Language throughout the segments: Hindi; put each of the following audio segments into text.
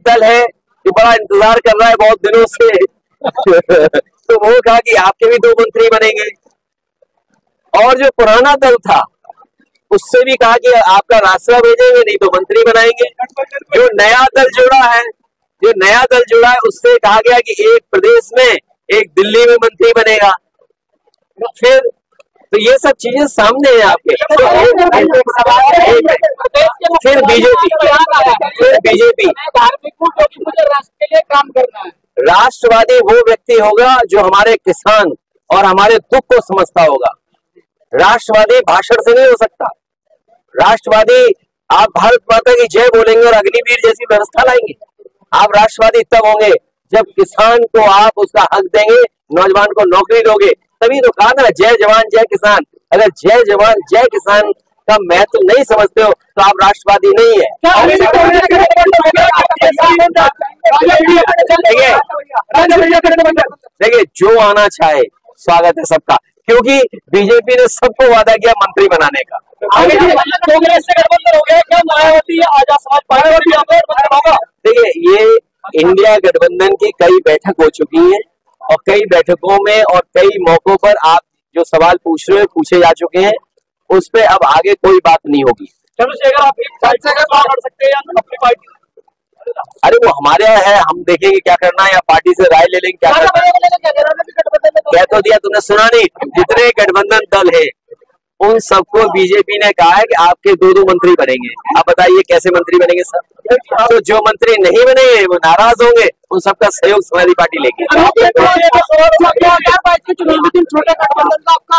दल है जो बड़ा इंतजार कर रहा है बहुत दिनों से तो वो कहा कि आपके भी 2 मंत्री बनेंगे। और जो पुराना दल था उससे भी कहा कि आपका रास्ता भेजेंगे, नहीं तो मंत्री बनाएंगे। जो नया दल जुड़ा है उससे कहा गया कि एक प्रदेश में, एक दिल्ली में मंत्री बनेगा। फिर तो ये सब चीजें सामने हैं आपके। फिर बीजेपी मुझे राष्ट्र के लिए काम करना है। राष्ट्रवादी वो व्यक्ति होगा जो हमारे किसान और हमारे दुख को समझता होगा। राष्ट्रवादी भाषण से नहीं हो सकता। राष्ट्रवादी आप भारत माता की जय बोलेंगे और अग्निवीर जैसी व्यवस्था लाएंगे। आप राष्ट्रवादी तब होंगे जब किसान को आप उसका हक देंगे, नौजवान को नौकरी दोगे। तभी तो कहा ना, जय जवान जय किसान। अगर जय जवान जय किसान का महत्व नहीं समझते हो तो आप राष्ट्रवादी नहीं है। देखिए, जो आना चाहे स्वागत है सबका, क्योंकि बीजेपी ने सबको वादा किया मंत्री बनाने का। कांग्रेस से गठबंधन हो गया क्या? मायावती आजाद समाज पार्टी। देखिए, ये इंडिया गठबंधन की कई बैठक हो चुकी है और कई बैठकों में और कई मौकों पर आप जो सवाल पूछ रहे हो पूछे जा चुके हैं। उस पे अब आगे कोई बात नहीं होगी। चंद्रशेखर, आप एक साइड से कर सकते हैं या अपनी पार्टी? अरे वो हमारे यहाँ है, हम देखेंगे क्या करना है या पार्टी से राय ले लेंगे क्या करना है। कह तो दिया, तुमने सुना नहीं? जितने गठबंधन दल है उन सबको बीजेपी ने कहा है कि आपके 2 मंत्री बनेंगे। आप बताइए कैसे मंत्री बनेंगे सब? तो जो मंत्री नहीं बनेंगे वो नाराज होंगे, उन सबका सहयोग समाजवादी पार्टी लेगी। छोटे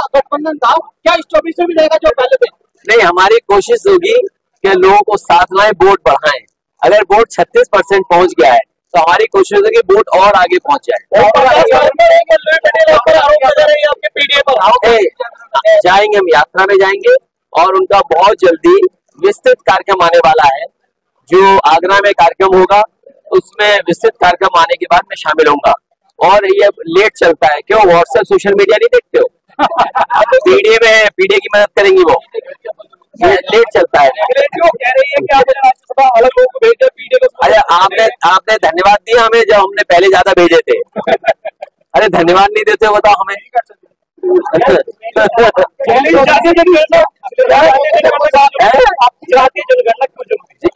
गठबंधन था क्या इस 24 में भी रहेगा जो पहले थे? नहीं, हमारी कोशिश होगी कि लोगों को साथ लाएं, वोट बढ़ाएं। अगर वोट 36% पहुंच गया है तो हमारी कोशिश होगी वोट और आगे पहुंच जाए। जाएंगे, हम यात्रा में जाएंगे और उनका बहुत जल्दी विस्तृत कार्यक्रम आने वाला है। जो आगरा में कार्यक्रम होगा उसमें विस्तृत कार्यक्रम आने के बाद मैं शामिल होऊंगा। और ये लेट चलता है, क्यों? व्हाट्सएप सोशल मीडिया नहीं देखते हो? पीडीए में है, पीडीए की मदद करेंगी वो। लेट चलता है। कह रही है कि राज्यसभा अलग लोगों को भेज दे। अरे आपने धन्यवाद दिया हमें जब हमने पहले ज्यादा भेजे थे। अरे धन्यवाद नहीं देते हो बताओ हमें।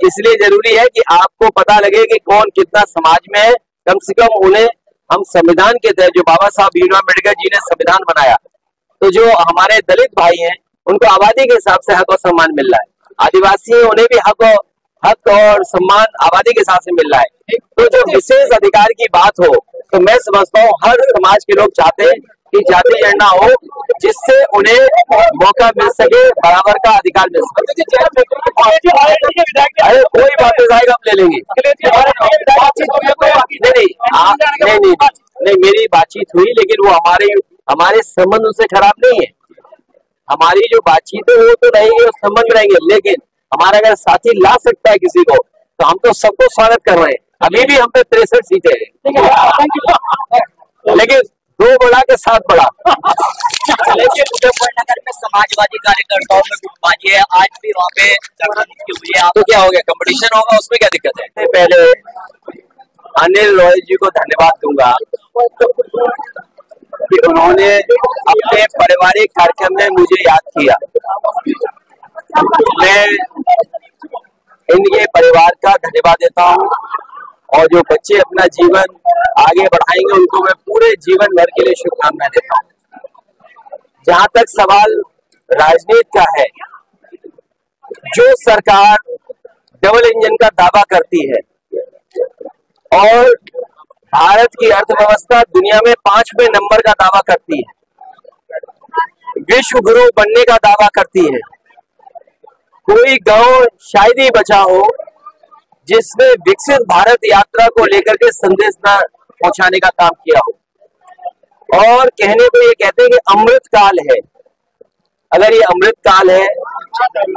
इसलिए जरूरी है कि आपको पता लगे कि कौन कितना समाज में है। कम से कम उन्हें हम संविधान के तहत, जो बाबा साहब भीमराव अम्बेडकर जी ने संविधान बनाया, तो जो हमारे दलित भाई हैं उनको आबादी के हिसाब से हक और सम्मान मिल रहा है। आदिवासी हैं उन्हें भी हक और सम्मान आबादी के हिसाब से मिल रहा है। तो जो विशेष अधिकार की बात हो तो मैं समझता हूँ हर समाज के लोग चाहते हैं कि जाति गणना हो जिससे उन्हें मौका मिल सके, बराबर का अधिकार मिल सके। अरे कोई बात आएगा हम ले लेंगे। नहीं, मेरी बातचीत हुई, लेकिन वो हमारे संबंध उससे खराब नहीं है। हमारी जो बातचीत है वो तो रहेगी और संबंध रहेंगे, लेकिन हमारा अगर साथी ला सकता है किसी को तो हम तो सबको स्वागत कर रहे हैं। अभी भी हम पे 63 सीटें हैं, लेकिन 2 बढ़ा के 7 बढ़ा। लेकिन मुजफ्फरनगर में समाजवादी कार्यकर्ताओं में गुटबाजी है, आज भी वहाँ पे तो क्या हो गया? कंपटीशन होगा, उसमें क्या दिक्कत है? पहले अनिल रॉय जी को धन्यवाद दूंगा कि उन्होंने अपने पारिवारिक कार्यक्रम में मुझे याद किया। मैं इनके परिवार का धन्यवाद देता हूँ और जो बच्चे अपना जीवन आगे बढ़ाएंगे उनको मैं पूरे जीवन भर के लिए शुभकामनाएं देता हूँ। जहां तक सवाल राजनीति का है, जो सरकार डबल इंजन का दावा करती है और भारत की अर्थव्यवस्था दुनिया में 5वें नंबर का दावा करती है, विश्व गुरु बनने का दावा करती है, कोई गांव शायद ही बचा हो जिसने विकसित भारत यात्रा को लेकर के संदेश न पहुंचाने का काम किया हो। और कहने को ये कहते हैं कि अमृत काल है। अगर ये अमृत काल है,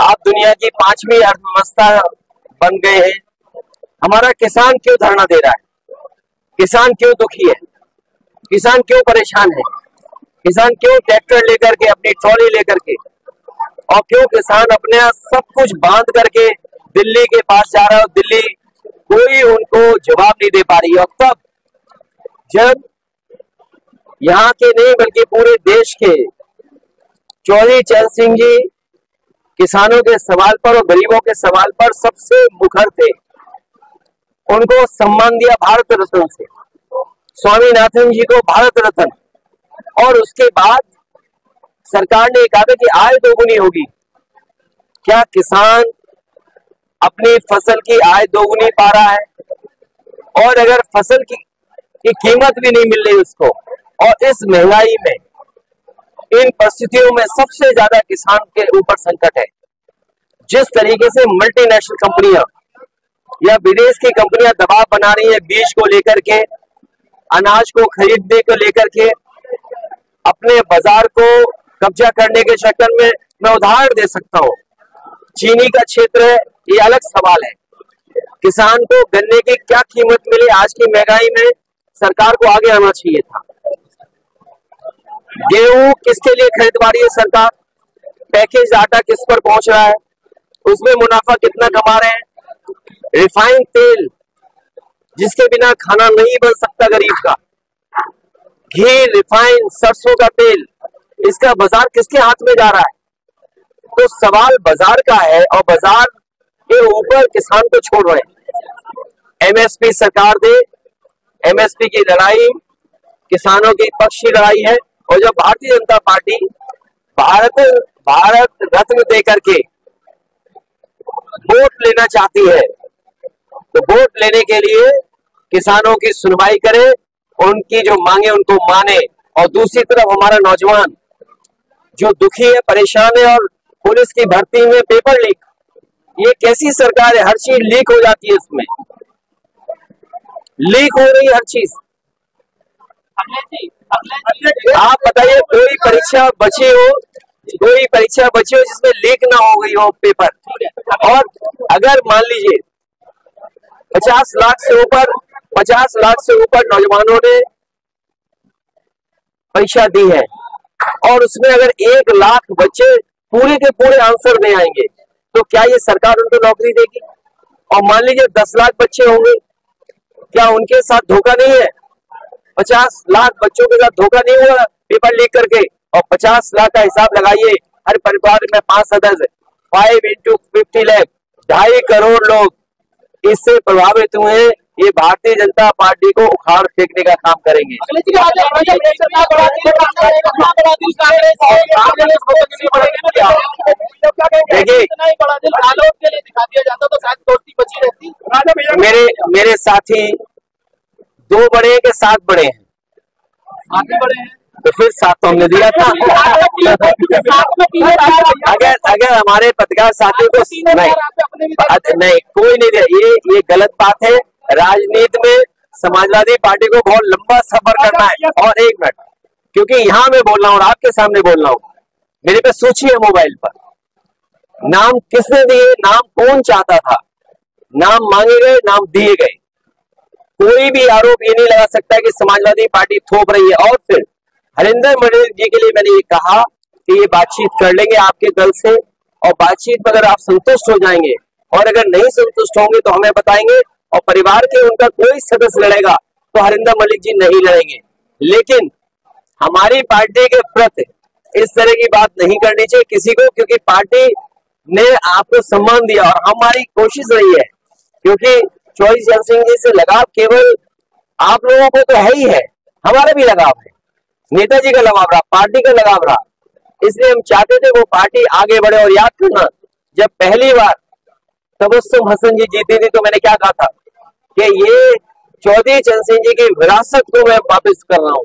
आप दुनिया की 5वीं अर्थव्यवस्था बन गए हैं, हमारा किसान क्यों धरना दे रहा है? किसान क्यों दुखी है? किसान क्यों परेशान है? किसान क्यों ट्रैक्टर लेकर के, अपनी ट्रॉली लेकर के, और क्यों किसान अपने सब कुछ बांध करके दिल्ली के पास जा रहा है? दिल्ली कोई उनको जवाब नहीं दे पा रही। और तब जब यहाँ के नहीं बल्कि पूरे देश के चौधरी चरण सिंह जी किसानों के सवाल पर और गरीबों के सवाल पर सबसे मुखर थे, उनको सम्मान दिया भारत रत्न से, स्वामीनाथन जी को भारत रत्न। और उसके बाद सरकार ने कहा कि आय दोगुनी होगी। क्या किसान अपनी फसल की आय दोगुनी पा रहा है? और अगर फसल की कीमत भी नहीं मिल रही उसको, और इस महंगाई में, इन परिस्थितियों में सबसे ज्यादा किसान के ऊपर संकट है। जिस तरीके से मल्टीनेशनल कंपनियां या विदेश की कंपनियां दबाव बना रही है बीज को लेकर के, अनाज को खरीदने को लेकर के, अपने बाजार को कब्जा करने के चक्कर में, मैं उदाहरण दे सकता हूं, चीनी का क्षेत्र है, ये अलग सवाल है। किसान को गन्ने की क्या कीमत मिले आज की महंगाई में, सरकार को आगे आना चाहिए था। गेहूं किसके लिए खरीदवा रही है सरकार? पैकेज आटा किस पर पहुंच रहा है? उसमें मुनाफा कितना कमा रहे हैं? रिफाइंड तेल जिसके बिना खाना नहीं बन सकता गरीब का, घी, रिफाइंड, सरसों का तेल, इसका बाजार किसके हाथ में जा रहा है? तो सवाल बाजार का है और बाजार के ऊपर किसान को छोड़ रहे हैं। एमएसपी सरकार दे, एमएसपी की लड़ाई किसानों के पक्ष की लड़ाई है। और जब भारतीय जनता पार्टी भारत रत्न देकर के वोट लेना चाहती है, तो वोट लेने के लिए किसानों की सुनवाई करे, उनकी जो मांगे उनको माने। और दूसरी तरफ हमारा नौजवान जो दुखी है, परेशान है, और पुलिस की भर्ती में पेपर लीक, ये कैसी सरकार है? हर चीज लीक हो जाती है, इसमें लीक हो रही है हर चीज। आप बताइए, कोई परीक्षा बची हो जिसमें लीक ना हो गई हो पेपर? और अगर मान लीजिए 50 लाख से ऊपर नौजवानों ने परीक्षा दी है, और उसमें अगर 1 लाख बच्चे पूरे के पूरे आंसर दे आएंगे, तो क्या ये सरकार उनको नौकरी देगी? और मान लीजिए 10 लाख बच्चे होंगे, क्या उनके साथ धोखा नहीं है? 50 लाख बच्चों के साथ धोखा नहीं हुआ पेपर लीक करके? और 50 लाख का हिसाब लगाइए, हर परिवार में 5 सदस्य, 5 into 50 लाख, 2.5 करोड़ लोग इससे प्रभावित हुए। ये भारतीय जनता पार्टी को उखाड़ फेंकने का काम करेंगे। देखिए, मेरे साथी 2 बड़े के 7 बड़े हैं, तो फिर 7 तो हमने दिया था। अगर हमारे पत्रकार साथियों को नहीं कोई नहीं दिया, ये गलत बात है। राजनीति में समाजवादी पार्टी को बहुत लंबा सफर करना है। और 1 मिनट, क्योंकि यहाँ मैं बोल रहा हूँ और आपके सामने बोल रहा हूँ, मेरे पे सूची है मोबाइल पर, नाम किसने दिए, नाम कौन चाहता था, नाम मांगे गए, नाम दिए गए। कोई भी आरोप ये नहीं लगा सकता है कि समाजवादी पार्टी थोप रही है। और फिर हरिंदर मंडल जी के लिए मैंने ये कहा कि ये बातचीत कर लेंगे आपके दल से, और बातचीत में अगर आप संतुष्ट हो जाएंगे, और अगर नहीं संतुष्ट होंगे तो हमें बताएंगे, और परिवार के उनका कोई सदस्य लड़ेगा तो हरिंदर मलिक जी नहीं लड़ेंगे। लेकिन हमारी पार्टी के प्रति इस तरह की बात नहीं करनी चाहिए किसी को, क्योंकि पार्टी ने आपको सम्मान दिया और हमारी कोशिश रही है, क्योंकि चौधरी चरण सिंह जी से लगाव केवल आप लोगों को तो है ही है, हमारा भी लगाव है, नेताजी का लगाव रहा, पार्टी का लगाव रहा। इसलिए हम चाहते थे वो पार्टी आगे बढ़े। और याद करना, जब पहली बार तबस्सुम हसन जी जीती थी, तो मैंने क्या कहा था कि ये चौधरी चरण सिंह जी की विरासत को मैं वापस कर रहा हूं।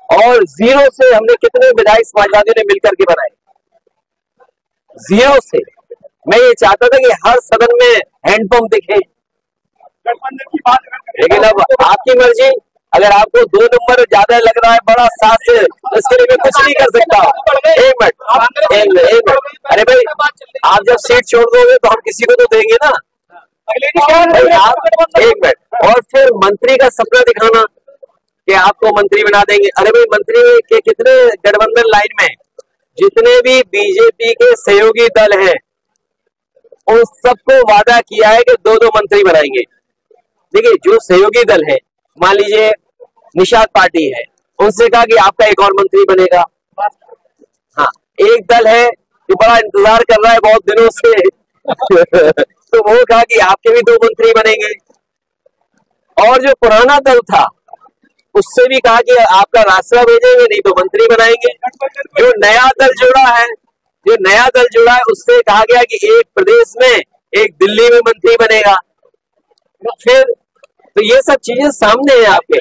और 0 से हमने कितने विधायक समाजवादियों ने मिलकर के बनाए, 0 से। मैं ये चाहता था कि हर सदन में हैंडपंप दिखे, लेकिन अब आपकी मर्जी। अगर आपको 2 नंबर ज्यादा लग रहा है बड़ा 7 से, तो इसके लिए मैं कुछ नहीं कर सकता। 1 मिनट, अरे भाई, आप जब सीट छोड़ दोगे तो हम किसी को तो देंगे ना। आप 1 मिनट, और फिर मंत्री का सपना दिखाना कि आपको मंत्री बना देंगे। अरे भाई, मंत्री के कितने गठबंधन लाइन में, जितने भी बीजेपी के सहयोगी दल हैं, उन सबको वादा किया है कि 2-2 मंत्री बनाएंगे। देखिए जो सहयोगी दल है, मान लीजिए निषाद पार्टी है, उनसे कहा कि आपका एक और मंत्री बनेगा। हाँ, एक दल है जो बड़ा इंतजार कर रहा है बहुत दिनों से तो वो कहा कि आपके भी 2 मंत्री बनेंगे। और जो पुराना दल था उससे भी कहा कि आपका रास्ता भेजेंगे, नहीं तो मंत्री बनाएंगे। जो नया दल जुड़ा है उससे कहा गया कि एक प्रदेश में, एक दिल्ली में मंत्री बनेगा। फिर तो ये सब चीजें सामने है आपके।